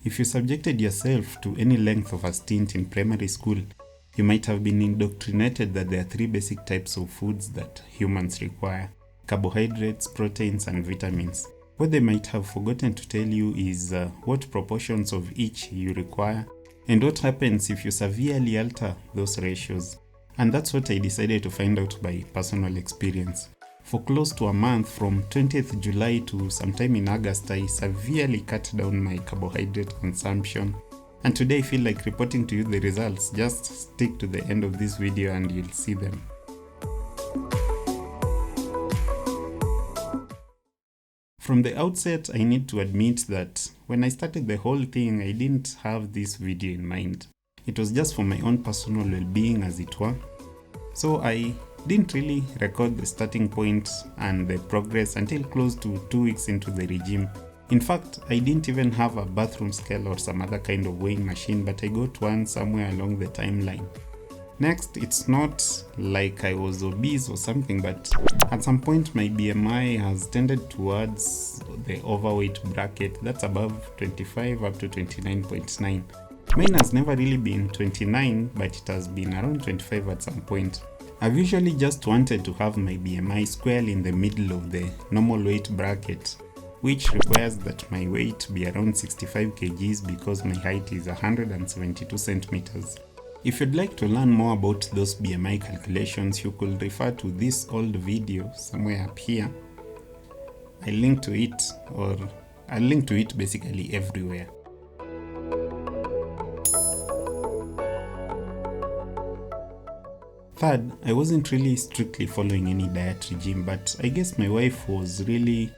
If you subjected yourself to any length of a stint in primary school, you might have been indoctrinated that there are 3 basic types of foods that humans require: carbohydrates, proteins, and vitamins. What they might have forgotten to tell you is what proportions of each you require and what happens if you severely alter those ratios. And that's what I decided to find out by personal experience. For close to a month, from 20th July to sometime in August, I severely cut down my carbohydrate consumption. And today I feel like reporting to you the results. Just stick to the end of this video and you'll see them. From the outset, I need to admit that when I started the whole thing, I didn't have this video in mind. It was just for my own personal well-being, as it were. So I didn't really record the starting point and the progress until close to 2 weeks into the regime. In fact, I didn't even have a bathroom scale or some other kind of weighing machine, but I got one somewhere along the timeline. Next, it's not like I was obese or something, but at some point my BMI has tended towards the overweight bracket. That's above 25 up to 29.9. Mine has never really been 29, but it has been around 25 at some point. I've usually just wanted to have my BMI squarely in the middle of the normal weight bracket, which requires that my weight be around 65 kgs because my height is 172 centimeters. If you'd like to learn more about those BMI calculations, you could refer to this old video somewhere up here. I'll link to it basically everywhere. Third, I wasn't really strictly following any diet regime, but I guess my wife was really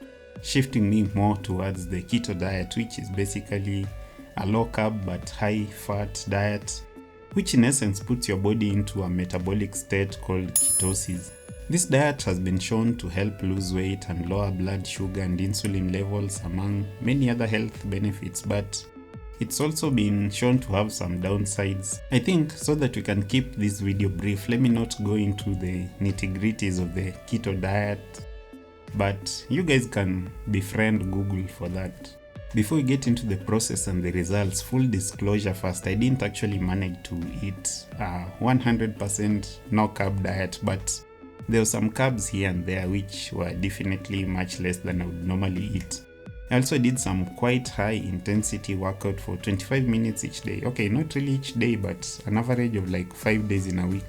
shifting me more towards the keto diet, which is basically a low carb but high fat diet, which in essence puts your body into a metabolic state called ketosis. This diet has been shown to help lose weight and lower blood sugar and insulin levels, among many other health benefits, but it's also been shown to have some downsides. I think so that we can keep this video brief, let me not go into the nitty-gritties of the keto diet, but you guys can befriend Google for that. Before we get into the process and the results, full disclosure first, I didn't actually manage to eat a 100% no carb diet, but there were some carbs here and there which were definitely much less than I would normally eat. I also did some quite high intensity workout for 25 minutes each day. Okay, not really each day, but an average of like 5 days in a week.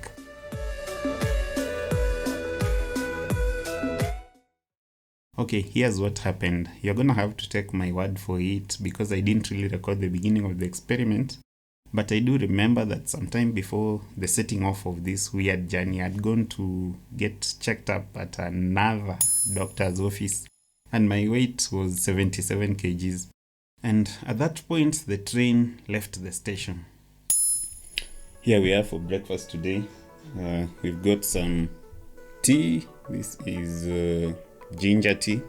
Okay, here's what happened. You're gonna have to take my word for it because I didn't really record the beginning of the experiment. But I do remember that sometime before the setting off of this weird journey, I'd gone to get checked up at another doctor's office, and my weight was 77 kgs. And at that point, the train left the station. Here we are for breakfast today. We've got some tea. This is ginger tea.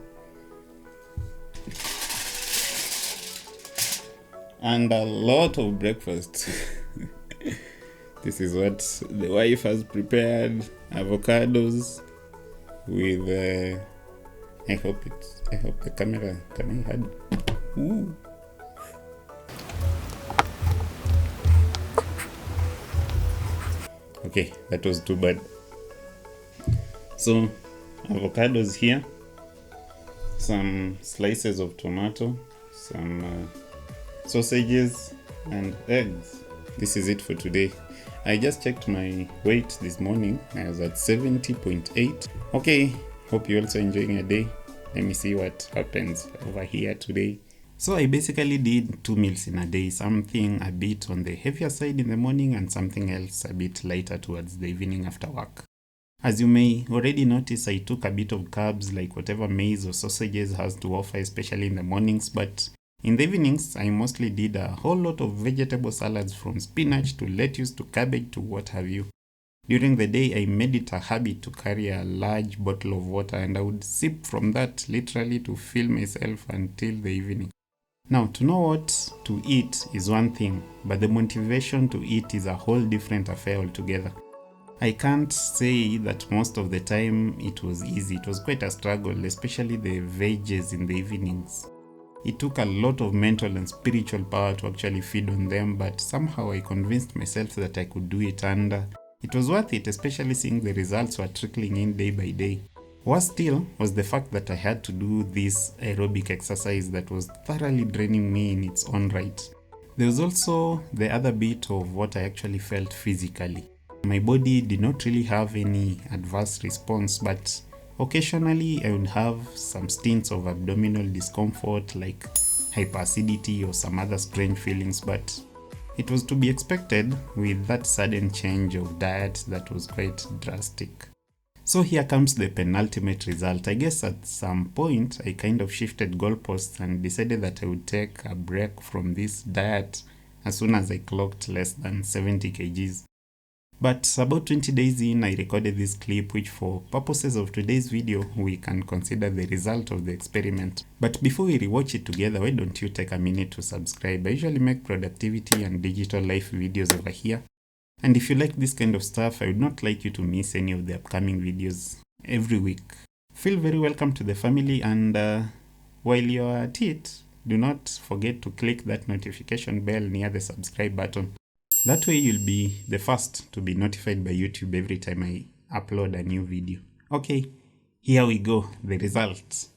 And a lot of breakfast. This is what the wife has prepared. Avocados with I hope the camera can I had. Ooh. Okay, that was too bad. So avocados here, some slices of tomato, some sausages and eggs. This is it for today. I just checked my weight this morning. I was at 70.8. Okay, hope you're also enjoying your day. Let me see what happens over here today. So I basically did 2 meals in a day, something a bit on the heavier side in the morning and something else a bit lighter towards the evening after work. As you may already notice, I took a bit of carbs like whatever maize or sausages has to offer, especially in the mornings, but in the evenings, I mostly did a whole lot of vegetable salads, from spinach to lettuce to cabbage to what have you. During the day, I made it a habit to carry a large bottle of water, and I would sip from that literally to fill myself until the evening. Now, to know what to eat is one thing, but the motivation to eat is a whole different affair altogether. I can't say that most of the time it was easy. It was quite a struggle, especially the veggies in the evenings. It took a lot of mental and spiritual power to actually feed on them, but somehow I convinced myself that I could do it, and it was worth it, especially seeing the results were trickling in day by day. Worse still was the fact that I had to do this aerobic exercise that was thoroughly draining me in its own right. There was also the other bit of what I actually felt physically. My body did not really have any adverse response, but occasionally I would have some stints of abdominal discomfort like hyperacidity or some other strange feelings, but it was to be expected with that sudden change of diet that was quite drastic. So here comes the penultimate result. I guess at some point I kind of shifted goalposts and decided that I would take a break from this diet as soon as I clocked less than 70 kgs. But about 20 days in, I recorded this clip, which for purposes of today's video, we can consider the result of the experiment. But before we rewatch it together, why don't you take a minute to subscribe? I usually make productivity and digital life videos over here. And if you like this kind of stuff, I would not like you to miss any of the upcoming videos every week. Feel very welcome to the family, and while you're at it, do not forget to click that notification bell near the subscribe button. That way you'll be the first to be notified by YouTube every time I upload a new video. Okay, here we go, the results.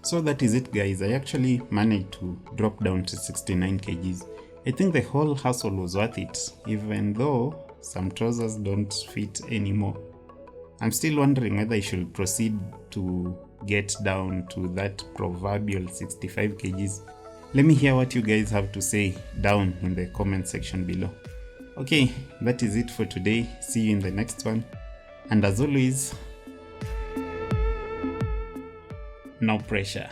So that is it, guys. I actually managed to drop down to 69 kgs. I think the whole hustle was worth it, even though some trousers don't fit anymore. I'm still wondering whether I should proceed to get down to that proverbial 65 kgs. Let me hear what you guys have to say down in the comment section below. Okay, that is it for today. See you in the next one. And as always, no pressure.